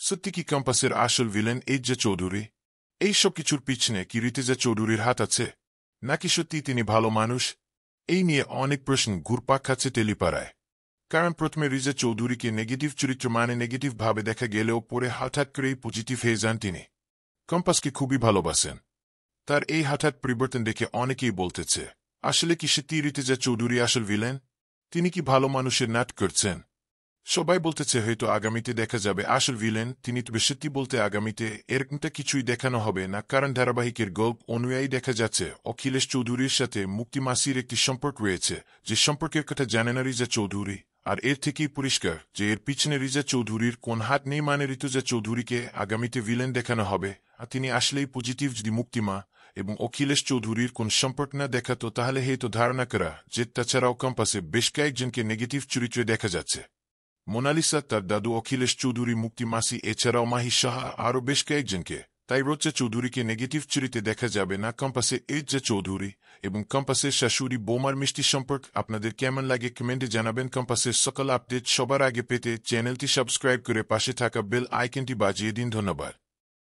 সত্যি কি ক্যাম্পাসের আসল ভিলেন এইচজে চৌধুরী? এই সব কিছুর পিছনে কি ঋতুজা চৌধুরীর হাত আছে, নাকি সত্যি তিনি ভালো মানুষ? এই নিয়ে অনেক প্রশ্ন ঘুরপাক খাচ্ছে টেলিপাড়ায়। কারণ প্রথমে রিজা চৌধুরীকে নেগেটিভ চরিত্র মানে নেগেটিভ ভাবে দেখা গেলেও পরে হঠাৎ করেই পজিটিভ হয়ে যান তিনি। ক্যাম্পাসকে খুবই ভালোবাসেন। তার এই হঠাৎ পরিবর্তন দেখে অনেকেই বলতেছে, আসলে কি সত্যি ঋতুজা চৌধুরী আসল ভিলেন? তিনি কি ভালো মানুষের নাটক করছেন? সবাই বলতেছে হয়তো আগামীতে দেখা যাবে আসল ভিলেন তিনি, তবে সত্যি বলতে আগামীতে এরকমটা কিছুই দেখানো হবে না, কারণ ধারাবাহিকের গল্প অনুযায়ী দেখা যাচ্ছে অখিলেশ চৌধুরীর সাথে মুক্তি মাসির একটি সম্পর্ক রয়েছে, যে সম্পর্কের কথা জানে না রিজা চৌধুরী। আর এর থেকেই পরিষ্কার যে এর পিছনে রিজা চৌধুরীর কোন হাত নেই, মানে ঋতুজা চৌধুরীকে আগামীতে ভিলেন দেখানো হবে। আর তিনি আসলেই পজিটিভ। যদি মুক্তিমা এবং অখিলেশ চৌধুরীর কোন সম্পর্ক না দেখাতো, তাহলে হয়তো ধারণা করা যে তাছাড়াও ক্যাম্পাসে বেশ কয়েকজনকে নেগেটিভ চরিত্রে দেখা যাচ্ছে। মোনালিসা, তার দাদু অখিলেশ চৌধুরী, মুক্তি মাসি, এছাড়াও মাহি সাহা, আরও বেশ কয়েকজনকে। তাই রোজা চৌধুরীকে নেগেটিভ চরিত্রে দেখা যাবে না ক্যাম্পাসে এইচজে চৌধুরী এবং ক্যাম্পাসের শাশুড়ি বৌমার মিষ্টি সম্পর্ক আপনাদের কেমন লাগে কমেন্টে জানাবেন। ক্যাম্পাসের সকল আপডেট সবার আগে পেতে চ্যানেলটি সাবস্ক্রাইব করে পাশে থাকা বেল আইকনটি বাজিয়ে দিন। ধন্যবাদ।